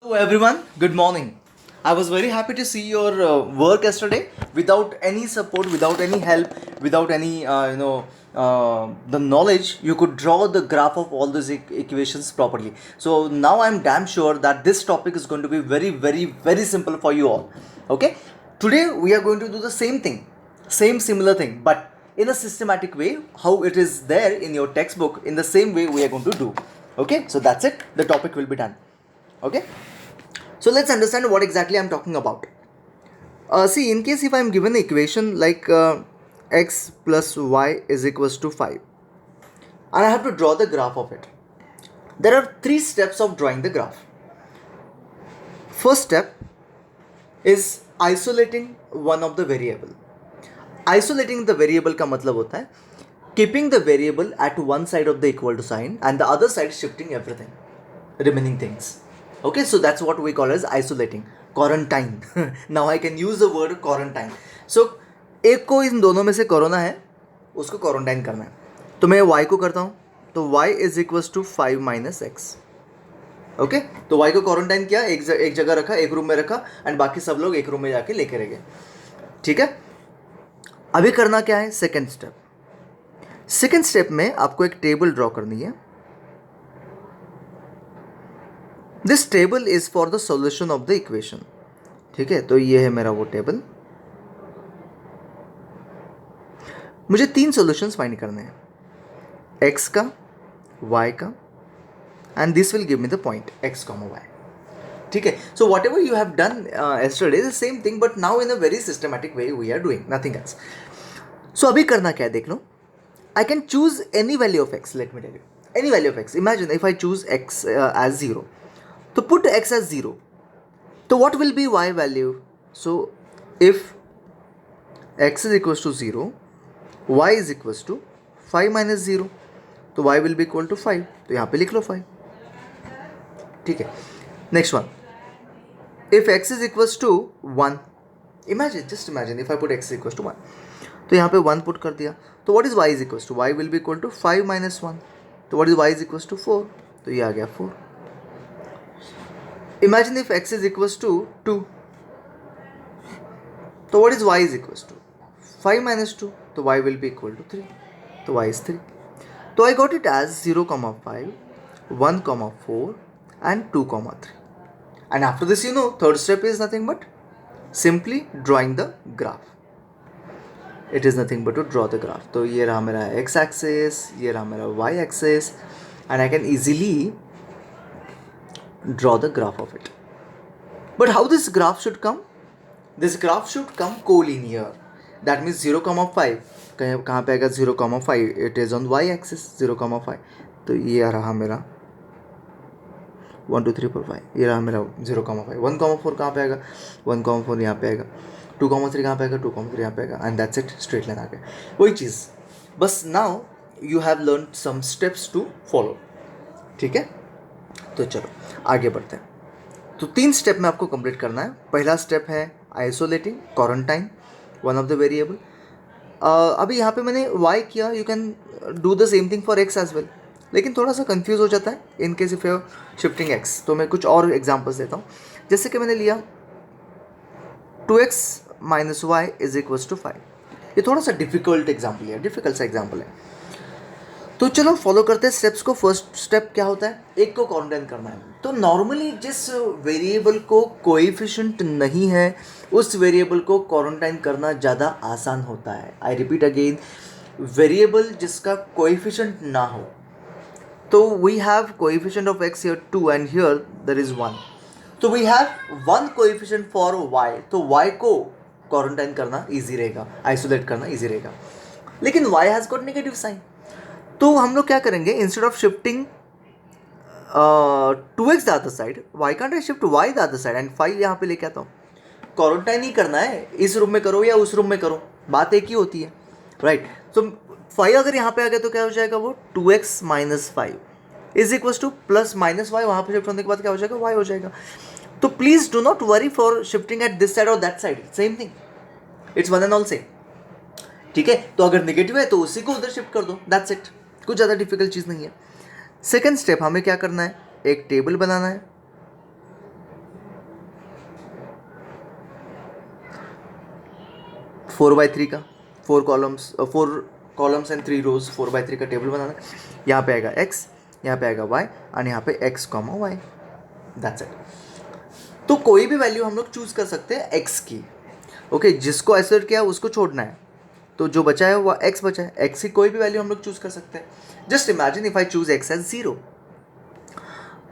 Hello everyone, good morning. I was very happy to see your work yesterday without any support, without any help, without any the knowledge. You could draw the graph of all these equations properly. So now I'm damn sure that this topic is going to be very, very, very simple for you all. Okay, today we are going to do the same thing, same similar thing, but in a systematic way, how it is there in your textbook. In the same way, we are going to do. Okay, so that's it. The topic will be done. Okay. So let's understand what exactly I'm talking about. See, in case if I'm given the equation like x plus y is equals to 5, and I have to draw the graph of it. There are three steps of drawing the graph. First step is isolating one of the variable. Isolating the variable का मतलब होता है keeping the variable at one side of the equal to sign and the other side shifting everything, remaining things. Okay, so that's what we call as isolating. Quarantine. Now I can use the word quarantine. So एक को इन दोनों में से corona है, उसको quarantine करना है. तो मैं y को करता हूँ, तो y is equals to 5 minus x. Okay, तो y को क्वारंटाइन किया, एक जगह रखा, एक रूम में रखा, एंड बाकी सब लोग एक रूम में जाके लेके रह गए. ठीक है, अभी करना क्या है? Second step. सेकेंड स्टेप में आपको एक टेबल ड्रॉ करनी है. This table is for the solution of the equation. ठीक है, तो ये है मेरा वो टेबल. मुझे तीन सॉल्यूशंस फाइंड करने हैं, एक्स का, वाई का, and this will give me the point X comma Y. ठीक है, so whatever you have done yesterday the same thing, but now in a very systematic way we are doing nothing else. So अभी करना क्या है देख लो. I can choose any value of x. Let me tell you, any value of x. Imagine if I choose x as 0. So put x as 0. So what will be y value? So if x is equals to 0, y is equals to 5 minus 0. तो y will be equal to 5. तो यहाँ पे लिख लो 5. ठीक है, next one. If x is equals to 1, imagine, just imagine if I put x is equals to 1. तो यहाँ पे 1 पुट कर दिया. तो what is y is equals to, y will be equal to 5 minus 1. तो what is y is equals to 4. तो ये आ गया 4. Imagine if x is equals to 2. तो what is y is equals to 5 minus 2. तो y will be equal to 3. तो y is 3. तो I got it as 0,5, 1,4 and 2,3. And after this you know third step is nothing but simply drawing the graph. It is nothing but to draw the graph. तो ये रहा मेरा x axis, ये रहा मेरा y axis, and I can easily draw the graph of it. But how this graph should come? This graph should come collinear. That means 0,5 कहाँ पे आएगा? 0,5. It is on y axis 0,5. तो ये रहा मेरा 1 2 3 4 5. ये रहा मेरा 0,5. 1,4 कहाँ पे आएगा? 1,4 यहाँ पे आएगा. 2,3 कहाँ पे आएगा? 2,3 यहाँ पे आएगा. And that's it, straight line आ गया. वही चीज़, बस now you have learn some steps to follow. ठीक है, तो चलो आगे बढ़ते हैं. तो 3 स्टेप में आपको कंप्लीट करना है. पहला स्टेप है isolating, quarantine one of the variable. अभी यहाँ पे मैंने y किया, you can do the same thing for x as well, लेकिन थोड़ा सा कंफ्यूज हो जाता है in case if you shifting x. तो मैं कुछ और एग्जांपल्स देता हूँ. जैसे कि मैंने लिया 2x minus y is equals to 5. ये थोड़ा सा डिफिकल्ट एग्जाम्पल है, डिफिकल्ट सा एग्जाम्पल है. तो चलो फॉलो करते हैं स्टेप्स को. फर्स्ट स्टेप क्या होता है? एक को क्वारंटाइन करना है. तो नॉर्मली जिस वेरिएबल को कोएफिशिएंट नहीं है उस वेरिएबल को क्वारंटाइन करना ज़्यादा आसान होता है. आई रिपीट अगेन, वेरिएबल जिसका कोएफिशिएंट ना हो. तो we have coefficient of x here 2 and here there is 1. तो we have 1 coefficient for y. तो y को क्वारंटाइन करना इजी रहेगा, आइसोलेट करना इजी रहेगा. लेकिन y has got negative sign. तो हम लोग क्या करेंगे? Instead of shifting 2x the other side, why can't I shift y the other side and 5 यहाँ पे लेके आता हूँ. क्वारंटाइन ही करना है, इस रूम में करो या उस रूम में करो, बात एक ही होती है, राइट. तो 5 अगर यहाँ पे आ गया तो क्या हो जाएगा? वो 2x minus 5 is equals to plus minus y. वहाँ पे शिफ्ट होने के बाद क्या हो जाएगा? y हो जाएगा. तो please do not worry for shifting at this side और that side, same thing, it's one and all same. ठीक है, तो अगर नेगेटिव है तो उसी को उधर शिफ्ट कर दो, दैट्स इट. कुछ ज़्यादा डिफिकल्ट चीज़ नहीं है. सेकेंड स्टेप हमें क्या करना है? एक टेबल बनाना है. 4/3 का, 4 कॉलम्स एंड 3 रोज, 4/3 का टेबल बनाना। यहाँ पे आएगा x, यहाँ पे आएगा y, और यहाँ पे x, y, दैट्स इट। तो कोई भी वैल्यू हम लोग चूज कर सकते हैं x की। ओके, जिसको आइसोलेट किया उसको छोड़ना है, तो जो बचा है वो x बचा है। x की कोई भी वैल्यू हम लोग चूज कर सकते हैं। Just imagine if I choose x as 0,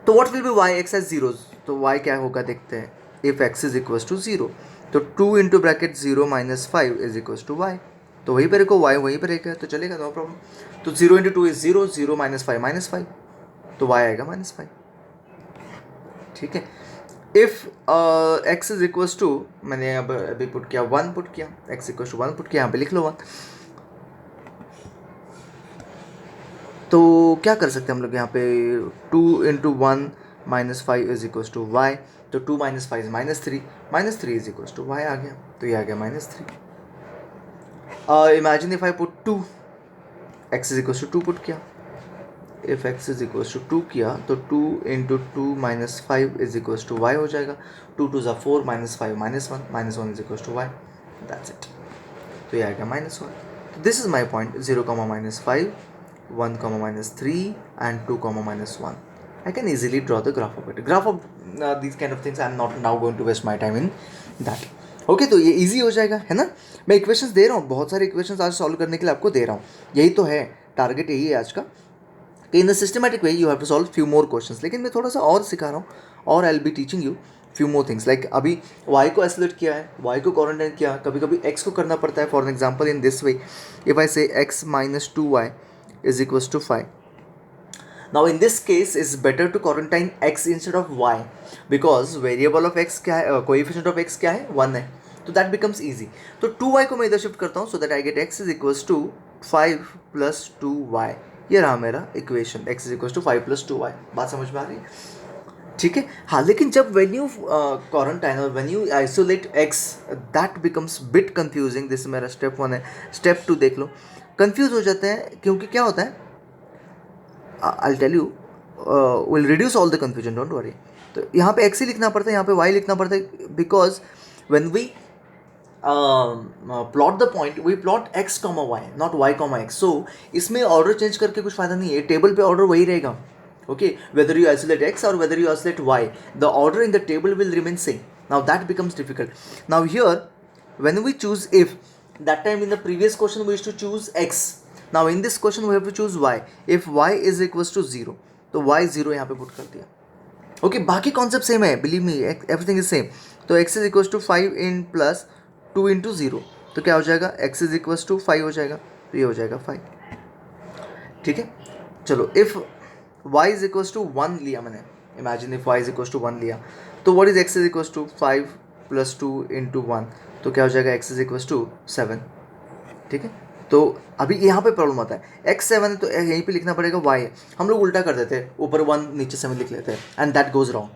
तो what will be y, x as 0, तो y क्या होगा देखते हैं। If x is equal to 0, तो 2 into bracket 0 minus 5 is equal to y, तो वहीं पर को y वहीं पर रहेगा, तो चलेगा, नो प्रॉब्लम। तो 0 इंटू 2 इज 0, 0 माइनस 5 -5, तो y आएगा -5। ठीक है। If x is equal to, मैंने अब अभी पुट किया 1, पुट किया x इक्वल टू 1 पुट किया, यहाँ पे लिख लो 1। तो क्या कर सकते हैं हम लोग यहाँ पे, 2 into 1 minus 5 is equal to Y, तो 2 minus 5 -3, -3 is equal to Y आ गया, तो ये आ गया -3। Imagine if I put 2, x is equal to 2 पुट किया। If x is equal to 2 किया, तो 2 into 2 minus 5 is equal to Y हो जाएगा। 2 2 ज़ा 4, -5 -1, -1 is equal to Y, that's it. तो ये आ गया -1। तो this is my point, 0, -5, 1, -3 and 2, -1. I can easily draw the graph of it. Graph of these kind of things I am not now going to waste my time in that. Okay, तो ये easy हो जाएगा, है ना। मैं equations दे रहा हूँ, बहुत सारे इक्वेशंस आज सॉल्व करने के लिए आपको दे रहा हूँ। यही तो है, टारगेट यही है आज का, कि in the systematic way you have to solve few more questions. लेकिन मैं थोड़ा सा और सिखा रहा हूँ, और I will be teaching you few more things. Like अभी y को आइसोलेट किया है, y को क्वारंटाइन किया, कभी कभी x को करना पड़ता है। For example in this way, if I से x minus 2y is equals to 5. Now in this case it's better to quarantine x instead of y, because variable of x क्या है, coefficient of x क्या है, 1 है, तो that becomes easy. तो 2y को मैं इधर शिफ्ट करता हूँ, so that I get x is equals to 5 plus 2y. ये रहा मेरा equation, x is equals to 5 plus 2y। बात समझ में आ रही है? ठीक है। हाँ, लेकिन जब when you quarantine और when you isolate x, that becomes bit confusing. This मेरा स्टेप 1 है। स्टेप 2 देख लो, कंफ्यूज हो जाते हैं, क्योंकि क्या होता है, I'll tell you, will reduce all the confusion, don't worry. तो यहाँ पे x ही लिखना पड़ता है, यहाँ पे y लिखना पड़ता है, because when we plot the point, we plot x, y, not y, x. So इसमें ऑर्डर चेंज करके कुछ फायदा नहीं है, टेबल पे ऑर्डर वही रहेगा। Okay, whether you isolate x or whether you isolate y, the order in the table will remain same. Now that becomes difficult. Now here, when we choose if, that time in the previous question we used to choose x. Now in this question we have to choose y. If y is equals to 0, तो y 0 यहाँ पे put कर दिया। Okay, बाकी concept same है, believe me, everything is same. तो x is equals to 5 इन plus 2 into 0, तो क्या हो जाएगा, x इज इक्वल्स टू 5 हो जाएगा, तो ये हो जाएगा 5। ठीक है, चलो, if y is equals to 1 लिया मैंने, imagine if y is equals to 1 लिया, तो what is x is equals to 5 plus 2 into 1, तो क्या हो जाएगा, x इज इक्वल्स टू 7। ठीक है, तो अभी यहाँ पे प्रॉब्लम आता है, x 7 है तो यहीं पे लिखना पड़ेगा y है। हम लोग उल्टा कर देते हैं, ऊपर 1 नीचे 7 लिख लेते हैं, एंड दैट गोज रॉन्ग।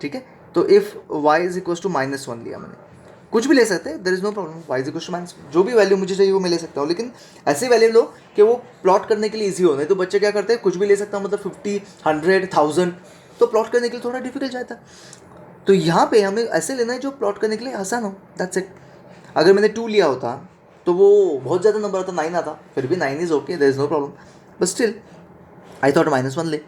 ठीक है, तो if y is equals to -1 लिया मैंने, कुछ भी ले सकते हैं, there is no problem, y is equals to -, जो भी वैल्यू मुझे चाहिए वो मैं ले सकता हूँ, लेकिन ऐसी वैल्यू लो कि वो प्लॉट करने के लिए ईजी हो। नहीं तो बच्चे क्या करते हैं, कुछ भी ले सकता हूँ, मतलब 50, 100, 1000, तो प्लॉट करने के लिए थोड़ा डिफिकल्ट जाता है। तो यहाँ पे हमें ऐसे लेना है जो प्लॉट करने के लिए आसान हो, दैट्स इट। अगर मैंने 2 लिया होता तो वो बहुत ज़्यादा नंबर आता, 9 आता, फिर भी 9 is okay, there is no problem, but still I thought -1 ले,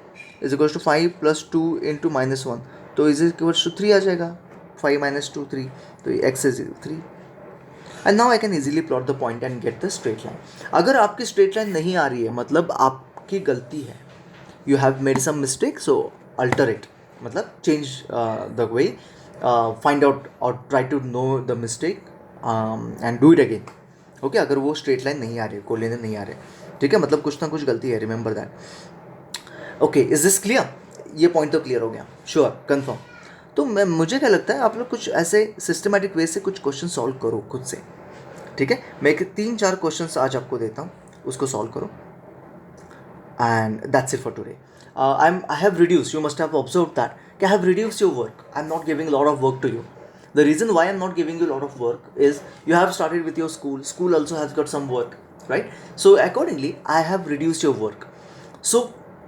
is equals to 5 plus 2 into -1, तो इज इक्वल्स टू 3 आ जाएगा, 5 - 2 3, तो x is 3। And now I can easily plot the point and get the straight line. अगर आपकी straight line नहीं आ रही है, मतलब आपकी गलती है, you have made some mistake, so alter it, मतलब change the way, find out और try to know the mistake and do it again. Okay, अगर वो स्ट्रेट लाइन नहीं आ रही है, कोलिनियर नहीं आ रहे, ठीक है, मतलब कुछ ना कुछ गलती है, remember that. Okay, is this clear? ये पॉइंट तो क्लियर हो गया, श्योर, कंफर्म। तो मुझे क्या लगता है, आप लोग कुछ ऐसे सिस्टमेटिक वे से कुछ क्वेश्चन सॉल्व करो खुद से। ठीक है, मैं एक 3-4 क्वेश्चन आज आपको देता हूँ, उसको सॉल्व करो, and that's it for today. I have reduce, you must have observe that I have reduce your work, I am not giving lot of work to you. The reason why I'm not giving you a lot of work is you have started with your school. School also has got some work, right? So accordingly, I have reduced your work. So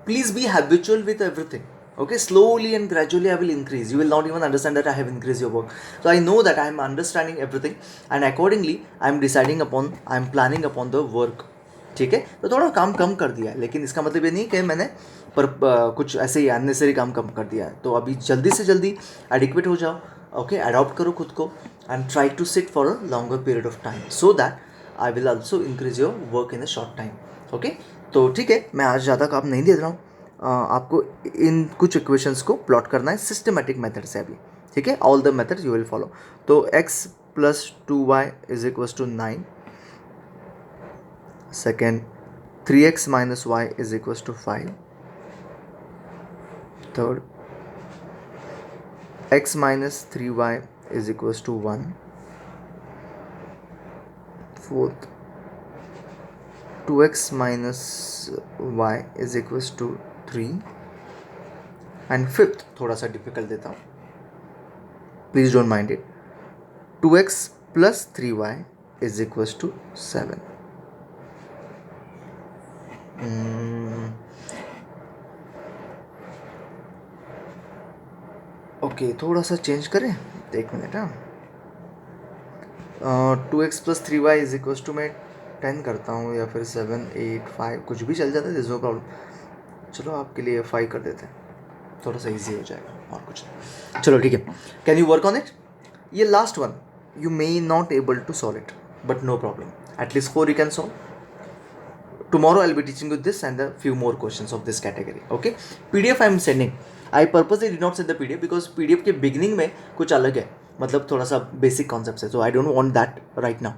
please be habitual with everything. Okay, slowly and gradually I will increase. You will not even understand that I have increased your work. So I know that I am understanding everything and accordingly I am deciding upon, I am planning upon the work. ठीक है, तो थोड़ा काम कम कर दिया है, लेकिन इसका मतलब ये नहीं कि मैंने कुछ ऐसे ही अननेसरी काम कम कर दिया है. तो अभी जल्दी से जल्दी एडिक्वेट हो जाओ. ओके, अडॉप्ट करो खुद को and try to sit for a longer period of time so that I will also increase your work in a short time. Okay, तो ठीक है, मैं आज ज़्यादा काम नहीं दे रहा हूँ. आपको इन कुछ इक्वेशंस को प्लॉट करना है सिस्टमेटिक मेथड से अभी. ठीक है, all the methods you will follow. तो x plus 2y is equals to 9. Second, 3x minus y is equals to 5. Third, x minus 3y is equals to 1. Fourth, 2x minus y is equals to 3. And fifth थोड़ा सा difficult देता हूँ, please don't mind it. 2x plus 3y is equals to 7. Okay, थोड़ा सा change करें, एक minute. हाँ, 2x plus 3y is equals to, मैं 10 करता हूँ या फिर 7, 8, 5 कुछ भी चल जाता है, नो प्रॉब्लम. चलो आपके लिए 5 कर देते हैं, थोड़ा सा इजी हो जाएगा और कुछ नहीं. चलो ठीक है, can you work on it. ये last one you may not able to solve it but no problem, at least 4 you can solve. Tomorrow I'll be teaching you this and a few more questions of this category. Okay, PDF I am sending. I purposely did not send the PDF because PDF के beginning में कुछ अलग है, मतलब थोड़ा सा basic concepts है, so I don't want that right now.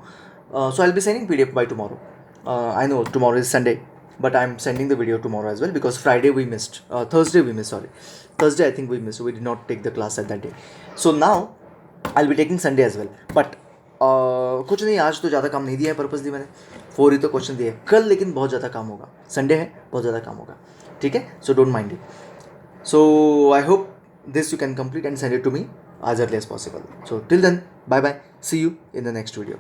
So I'll be sending PDF by tomorrow. I know tomorrow is Sunday, but I'm sending the video tomorrow as well because Friday we missed, Thursday we missed, sorry, Thursday I think we missed, so we did not take the class at that day. So now I'll be taking Sunday as well, but कुछ नहीं, आज तो ज़्यादा काम नहीं दिया है purposely मैंने, 4 ही तो क्वेश्चन दिए. कल लेकिन बहुत ज़्यादा काम होगा, संडे है, बहुत ज़्यादा काम होगा. ठीक है, so don't mind it. So I hope this you can complete and send it to me as early as possible. So till then, bye bye, see you in the next video.